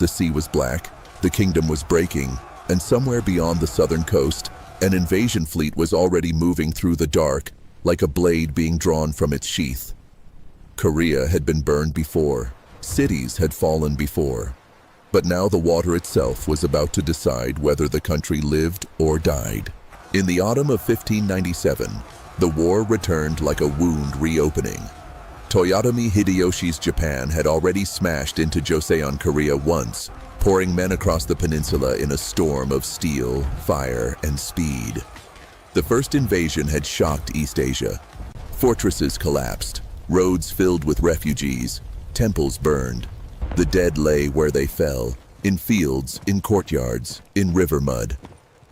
The sea was black, the kingdom was breaking, and somewhere beyond the southern coast, an invasion fleet was already moving through the dark, like a blade being drawn from its sheath. Korea had been burned before, cities had fallen before, but now the water itself was about to decide whether the country lived or died. In the autumn of 1597, the war returned like a wound reopening. Toyotomi Hideyoshi's Japan had already smashed into Joseon, Korea once, pouring men across the peninsula in a storm of steel, fire, and speed. The first invasion had shocked East Asia. Fortresses collapsed, roads filled with refugees, temples burned. The dead lay where they fell, in fields, in courtyards, in river mud.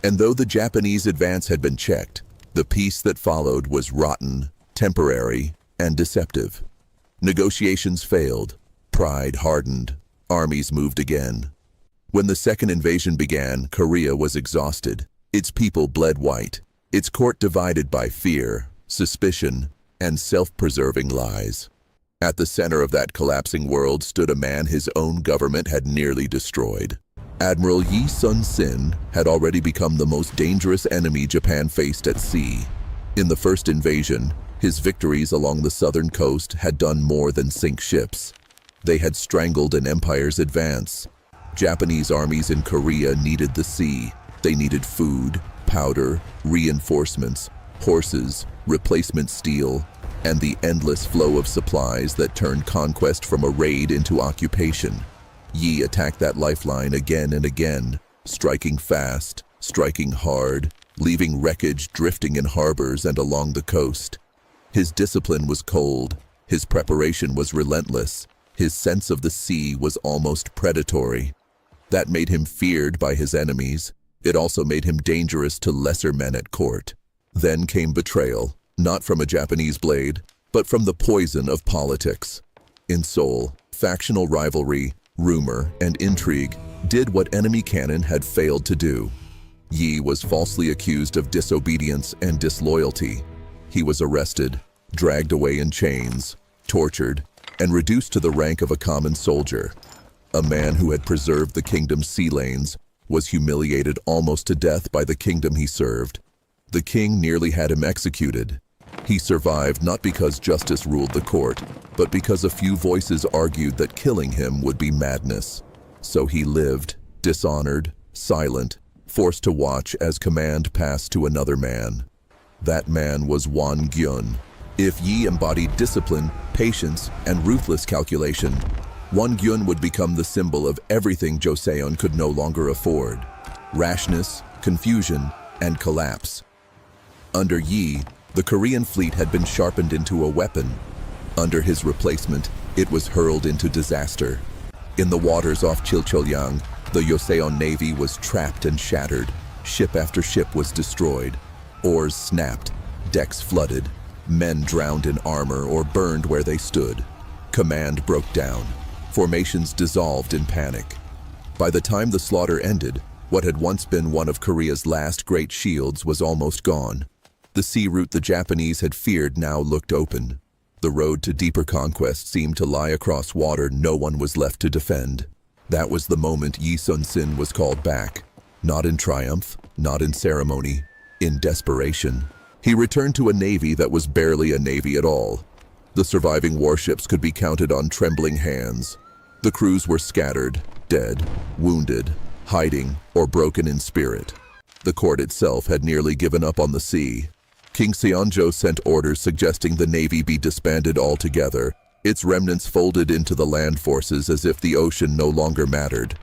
And though the Japanese advance had been checked, the peace that followed was rotten, temporary, and deceptive. Negotiations failed, pride hardened, armies moved again. When the second invasion began, Korea was exhausted. Its people bled white, its court divided by fear, suspicion, and self-preserving lies. At the center of that collapsing world stood a man his own government had nearly destroyed. Admiral Yi Sun-sin had already become the most dangerous enemy Japan faced at sea. In the first invasion, his victories along the southern coast had done more than sink ships. They had strangled an empire's advance. Japanese armies in Korea needed the sea. They needed food, powder, reinforcements, horses, replacement steel, and the endless flow of supplies that turned conquest from a raid into occupation. Yi attacked that lifeline again and again, striking fast, striking hard, leaving wreckage drifting in harbors and along the coast. His discipline was cold, his preparation was relentless, his sense of the sea was almost predatory. That made him feared by his enemies. It also made him dangerous to lesser men at court. Then came betrayal, not from a Japanese blade, but from the poison of politics. In Seoul, factional rivalry, rumor, and intrigue did what enemy cannon had failed to do. Yi was falsely accused of disobedience and disloyalty. He was arrested, dragged away in chains, tortured, and reduced to the rank of a common soldier. A man who had preserved the kingdom's sea lanes was humiliated almost to death by the kingdom he served. The king nearly had him executed. He survived not because justice ruled the court, but because a few voices argued that killing him would be madness. So he lived, dishonored, silent, forced to watch as command passed to another man. That man was Won Gyun. If Yi embodied discipline, patience, and ruthless calculation, Won Gyun would become the symbol of everything Joseon could no longer afford: rashness, confusion, and collapse. Under Yi, the Korean fleet had been sharpened into a weapon. Under his replacement, it was hurled into disaster. In the waters off Chilcholyang, the Joseon Navy was trapped and shattered. Ship after ship was destroyed. Oars snapped, decks flooded, men drowned in armor or burned where they stood. Command broke down. Formations dissolved in panic. By the time the slaughter ended, what had once been one of Korea's last great shields was almost gone. The sea route the Japanese had feared now looked open. The road to deeper conquest seemed to lie across water no one was left to defend. That was the moment Yi Sun-sin was called back. Not in triumph, not in ceremony, in desperation. He returned to a navy that was barely a navy at all. The surviving warships could be counted on trembling hands. The crews were scattered, dead, wounded, hiding, or broken in spirit. The court itself had nearly given up on the sea. King Seonjo sent orders suggesting the navy be disbanded altogether, its remnants folded into the land forces as if the ocean no longer mattered.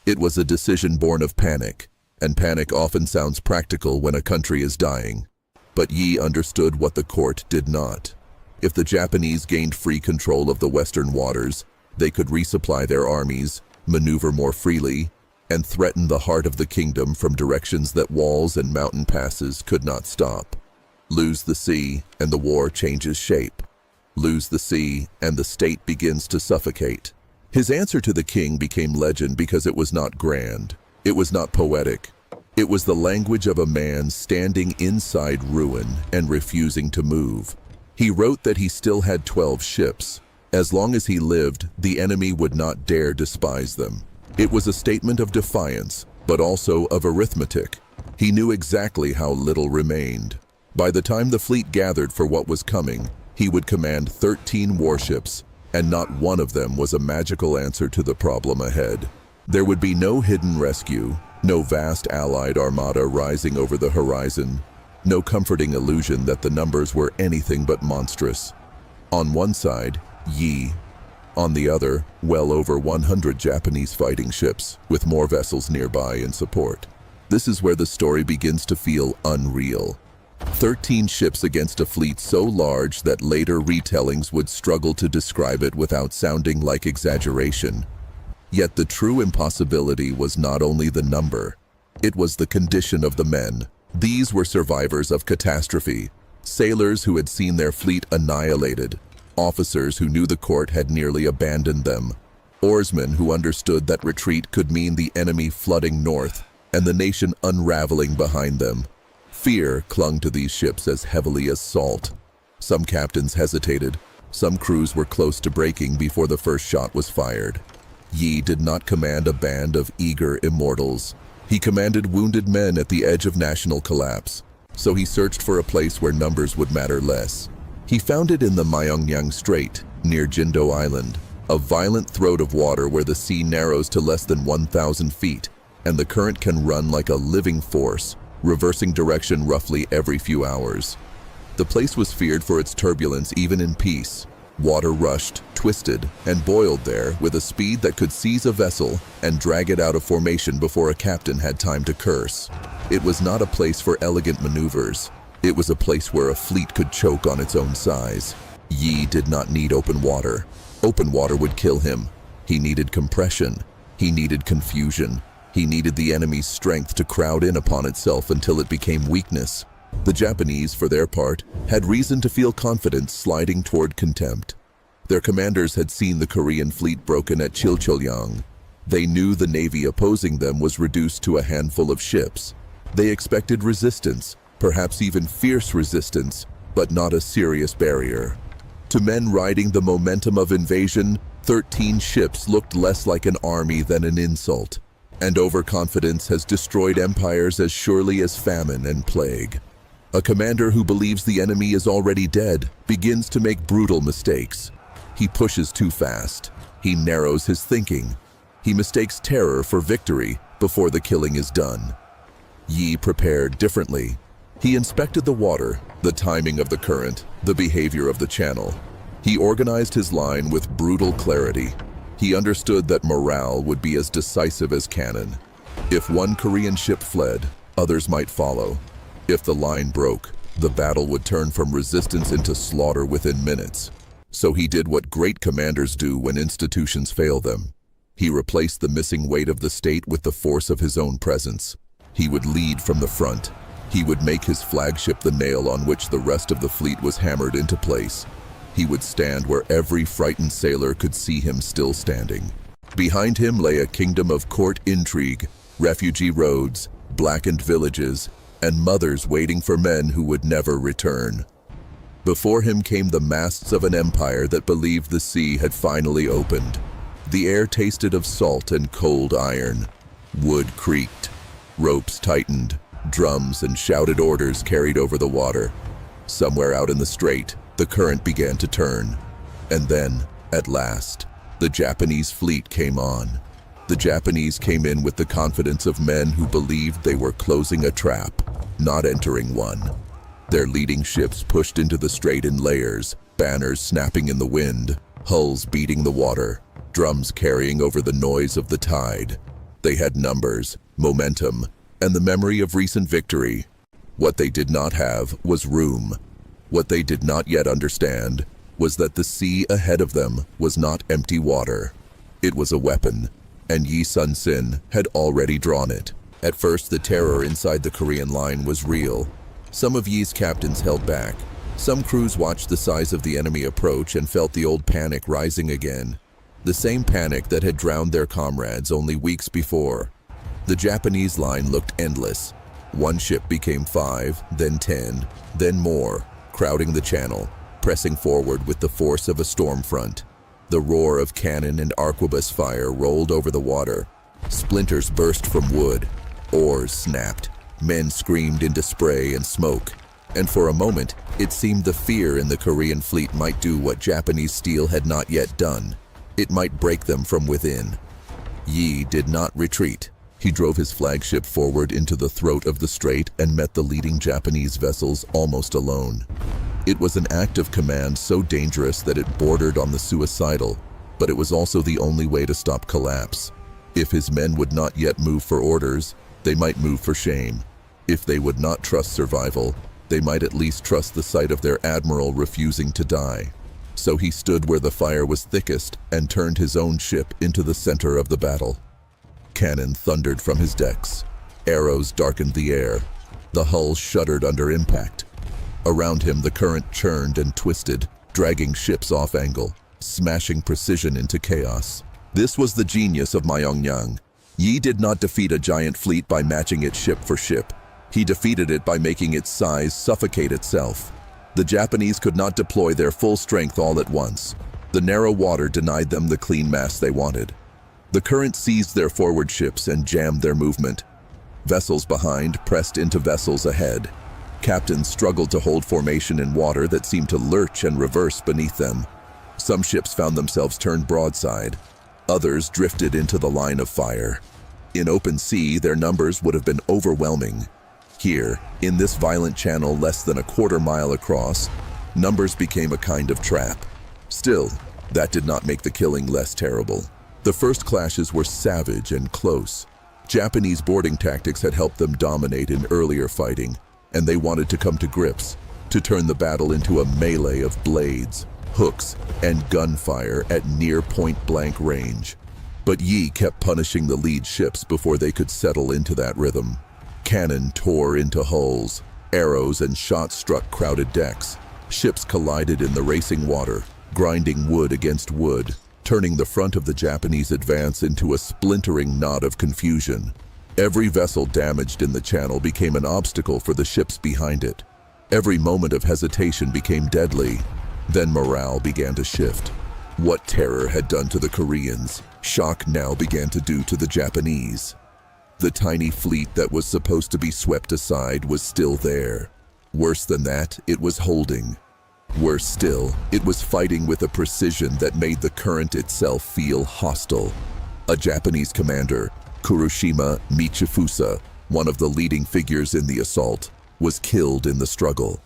It was a decision born of panic, and panic often sounds practical when a country is dying. But Yi understood what the court did not. If the Japanese gained free control of the western waters, they could resupply their armies, maneuver more freely, and threaten the heart of the kingdom from directions that walls and mountain passes could not stop. Lose the sea, and the war changes shape. Lose the sea, and the state begins to suffocate. His answer to the king became legend because it was not grand. It was not poetic. It was the language of a man standing inside ruin and refusing to move. He wrote that he still had 12 ships. As long as he lived, the enemy would not dare despise them. It was a statement of defiance, but also of arithmetic. He knew exactly how little remained. By the time the fleet gathered for what was coming, he would command 13 warships, and not one of them was a magical answer to the problem ahead. There would be no hidden rescue, no vast allied armada rising over the horizon, no comforting illusion that the numbers were anything but monstrous. On one side, Yi. On the other, well over 100 Japanese fighting ships, with more vessels nearby in support. This is where the story begins to feel unreal. 13 ships against a fleet so large that later retellings would struggle to describe it without sounding like exaggeration. Yet the true impossibility was not only the number, it was the condition of the men. These were survivors of catastrophe, sailors who had seen their fleet annihilated, officers who knew the court had nearly abandoned them, oarsmen who understood that retreat could mean the enemy flooding north and the nation unraveling behind them. Fear clung to these ships as heavily as salt. Some captains hesitated, some crews were close to breaking before the first shot was fired. Yi did not command a band of eager immortals. He commanded wounded men at the edge of national collapse, so he searched for a place where numbers would matter less. He found it in the Myeongnyang Strait, near Jindo Island, a violent throat of water where the sea narrows to less than 1,000 feet, and the current can run like a living force, reversing direction roughly every few hours. The place was feared for its turbulence even in peace. Water rushed, twisted, and boiled there with a speed that could seize a vessel and drag it out of formation before a captain had time to curse. It was not a place for elegant maneuvers. It was a place where a fleet could choke on its own size. Yi did not need open water. Open water would kill him. He needed compression. He needed confusion. He needed the enemy's strength to crowd in upon itself until it became weakness. The Japanese, for their part, had reason to feel confident sliding toward contempt. Their commanders had seen the Korean fleet broken at Chilcholyang. They knew the navy opposing them was reduced to a handful of ships. They expected resistance, perhaps even fierce resistance, but not a serious barrier. To men riding the momentum of invasion, 13 ships looked less like an army than an insult. And overconfidence has destroyed empires as surely as famine and plague. A commander who believes the enemy is already dead begins to make brutal mistakes. He pushes too fast. He narrows his thinking. He mistakes terror for victory before the killing is done. Yi prepared differently. He inspected the water, the timing of the current, the behavior of the channel. He organized his line with brutal clarity. He understood that morale would be as decisive as cannon. If one Korean ship fled, others might follow. If the line broke, the battle would turn from resistance into slaughter within minutes. So he did what great commanders do when institutions fail them. He replaced the missing weight of the state with the force of his own presence. He would lead from the front. He would make his flagship the nail on which the rest of the fleet was hammered into place. He would stand where every frightened sailor could see him still standing. Behind him lay a kingdom of court intrigue, refugee roads, blackened villages, and mothers waiting for men who would never return. Before him came the masts of an empire that believed the sea had finally opened. The air tasted of salt and cold iron. Wood creaked. Ropes tightened. Drums and shouted orders carried over the water. Somewhere out in the strait, the current began to turn. And then, at last, the Japanese fleet came on. The Japanese came in with the confidence of men who believed they were closing a trap, not entering one. Their leading ships pushed into the strait in layers, banners snapping in the wind, hulls beating the water, drums carrying over the noise of the tide. They had numbers, momentum, and the memory of recent victory. What they did not have was room. What they did not yet understand was that the sea ahead of them was not empty water. It was a weapon, and Yi Sun-sin had already drawn it. At first, the terror inside the Korean line was real. Some of Yi's captains held back. Some crews watched the size of the enemy approach and felt the old panic rising again. The same panic that had drowned their comrades only weeks before. The Japanese line looked endless. One ship became 5, then 10, then more, crowding the channel, pressing forward with the force of a storm front. The roar of cannon and arquebus fire rolled over the water, Splinters burst from wood. Oars snapped. Men screamed into spray and smoke. And for a moment, it seemed the fear in the Korean fleet might do what Japanese steel had not yet done. It might break them from within. Yi did not retreat. He drove his flagship forward into the throat of the strait and met the leading Japanese vessels almost alone. It was an act of command so dangerous that it bordered on the suicidal, but it was also the only way to stop collapse. If his men would not yet move for orders, they might move for shame. If they would not trust survival, they might at least trust the sight of their admiral refusing to die. So he stood where the fire was thickest and turned his own ship into the center of the battle. Cannon thundered from his decks. Arrows darkened the air. The hull shuddered under impact. Around him, the current churned and twisted, dragging ships off angle, smashing precision into chaos. This was the genius of Myeongnyang. Yi did not defeat a giant fleet by matching it ship for ship. He defeated it by making its size suffocate itself. The Japanese could not deploy their full strength all at once. The narrow water denied them the clean mass they wanted. The current seized their forward ships and jammed their movement. Vessels behind pressed into vessels ahead. Captains struggled to hold formation in water that seemed to lurch and reverse beneath them. Some ships found themselves turned broadside. Others drifted into the line of fire. In open sea, their numbers would have been overwhelming. Here, in this violent channel less than a quarter-mile across, numbers became a kind of trap. Still, that did not make the killing less terrible. The first clashes were savage and close. Japanese boarding tactics had helped them dominate in earlier fighting, and they wanted to come to grips, to turn the battle into a melee of blades, hooks, and gunfire at near point-blank range. But Yi kept punishing the lead ships before they could settle into that rhythm. Cannon tore into hulls. Arrows and shots struck crowded decks. Ships collided in the racing water, grinding wood against wood, turning the front of the Japanese advance into a splintering knot of confusion. Every vessel damaged in the channel became an obstacle for the ships behind it. Every moment of hesitation became deadly. Then morale began to shift. What terror had done to the Koreans, shock now began to do to the Japanese. The tiny fleet that was supposed to be swept aside was still there. Worse than that, it was holding. Worse still, it was fighting with a precision that made the current itself feel hostile. A Japanese commander, Kuroshima Michifusa, one of the leading figures in the assault, was killed in the struggle.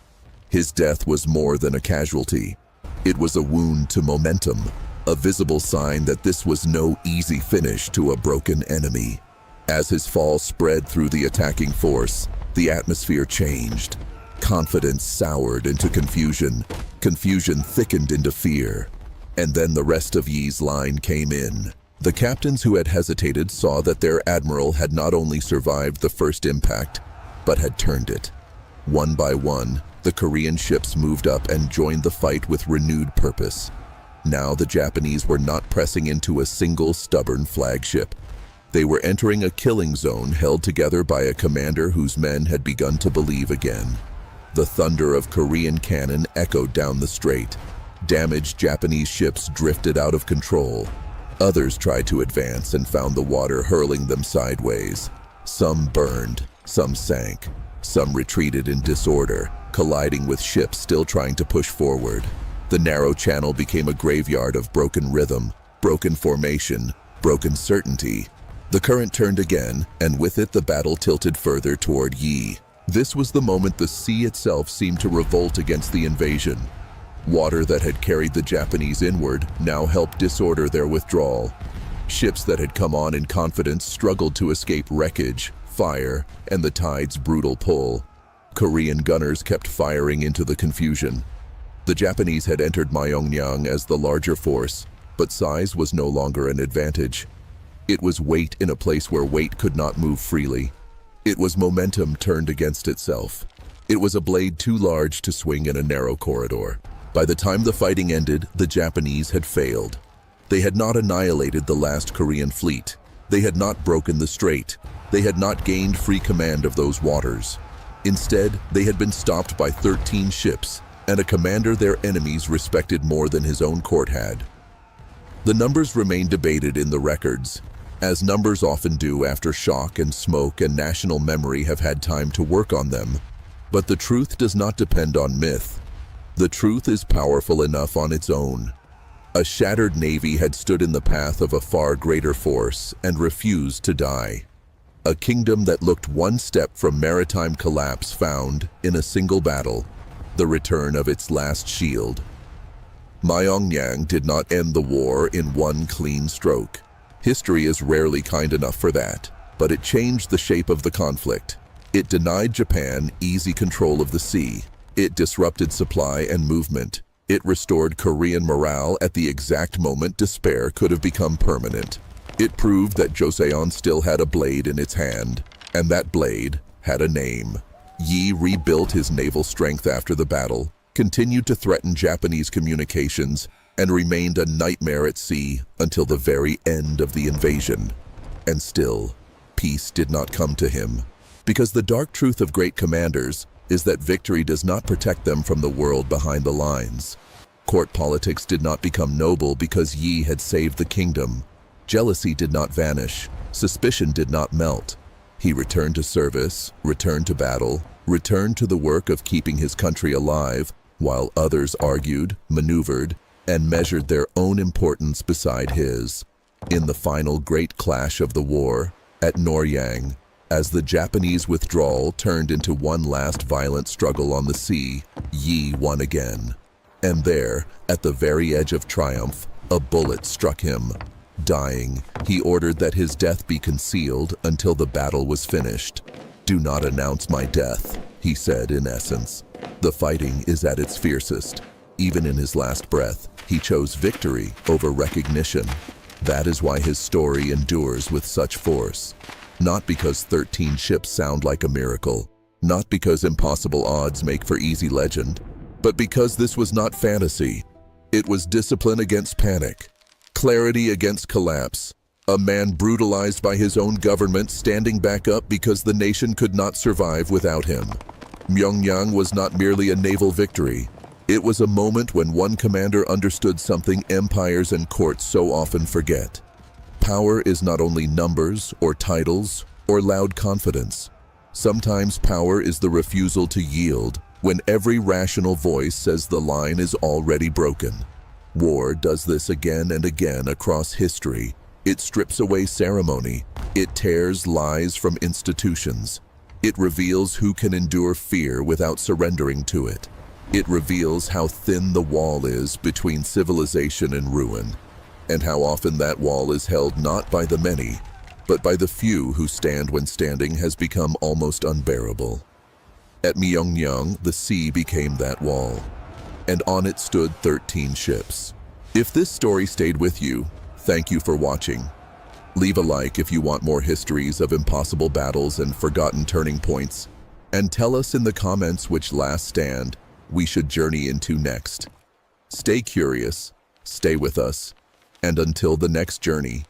His death was more than a casualty. It was a wound to momentum, a visible sign that this was no easy finish to a broken enemy. As his fall spread through the attacking force, the atmosphere changed. Confidence soured into confusion. Confusion thickened into fear. And then the rest of Yi's line came in. The captains who had hesitated saw that their admiral had not only survived the first impact, but had turned it. One by one, the Korean ships moved up and joined the fight with renewed purpose. Now the Japanese were not pressing into a single stubborn flagship. They were entering a killing zone held together by a commander whose men had begun to believe again. The thunder of Korean cannon echoed down the strait. Damaged Japanese ships drifted out of control. Others tried to advance and found the water hurling them sideways. Some burned, some sank, some retreated in disorder, colliding with ships still trying to push forward. The narrow channel became a graveyard of broken rhythm, broken formation, broken certainty. The current turned again, and with it the battle tilted further toward Yi. This was the moment the sea itself seemed to revolt against the invasion. Water that had carried the Japanese inward now helped disorder their withdrawal. Ships that had come on in confidence struggled to escape wreckage, fire, and the tide's brutal pull. Korean gunners kept firing into the confusion. The Japanese had entered Myeongnyang as the larger force, but size was no longer an advantage. It was weight in a place where weight could not move freely. It was momentum turned against itself. It was a blade too large to swing in a narrow corridor. By the time the fighting ended, the Japanese had failed. They had not annihilated the last Korean fleet. They had not broken the strait. They had not gained free command of those waters. Instead, they had been stopped by 13 ships, and a commander their enemies respected more than his own court had. The numbers remain debated in the records. as numbers often do after shock and smoke and national memory have had time to work on them. But the truth does not depend on myth. The truth is powerful enough on its own. A shattered navy had stood in the path of a far greater force and refused to die. A kingdom that looked one step from maritime collapse found, in a single battle, the return of its last shield. Myeongnyang did not end the war in one clean stroke. History is rarely kind enough for that, but it changed the shape of the conflict. It denied Japan easy control of the sea. It disrupted supply and movement. It restored Korean morale at the exact moment despair could have become permanent. It proved that Joseon still had a blade in its hand, and that blade had a name. Yi rebuilt his naval strength after the battle, continued to threaten Japanese communications, and remained a nightmare at sea until the very end of the invasion. And still, peace did not come to him. Because the dark truth of great commanders is that victory does not protect them from the world behind the lines. Court politics did not become noble because Yi had saved the kingdom. Jealousy did not vanish. Suspicion did not melt. He returned to service, returned to battle, returned to the work of keeping his country alive, while others argued, maneuvered, and measured their own importance beside his. In the final great clash of the war, at Myeongnyang, as the Japanese withdrawal turned into one last violent struggle on the sea, Yi won again. And there, at the very edge of triumph, a bullet struck him. Dying, he ordered that his death be concealed until the battle was finished. "Do not announce my death," he said in essence. The fighting is at its fiercest. Even in his last breath, he chose victory over recognition. That is why his story endures with such force. Not because 13 ships sound like a miracle, not because impossible odds make for easy legend, but because this was not fantasy. It was discipline against panic, clarity against collapse, a man brutalized by his own government standing back up because the nation could not survive without him. Myeongnyang was not merely a naval victory. It was a moment when one commander understood something empires and courts so often forget. Power is not only numbers or titles or loud confidence. Sometimes power is the refusal to yield when every rational voice says the line is already broken. War does this again and again across history. It strips away ceremony. It tears lies from institutions. It reveals who can endure fear without surrendering to it. It reveals how thin the wall is between civilization and ruin, and how often that wall is held not by the many, but by the few who stand when standing has become almost unbearable. At Myeongnyang, the sea became that wall, and on it stood 13 ships. If this story stayed with you, thank you for watching. Leave a like if you want more histories of impossible battles and forgotten turning points, and tell us in the comments which last stand we should journey into next. Stay curious, stay with us, and until the next journey,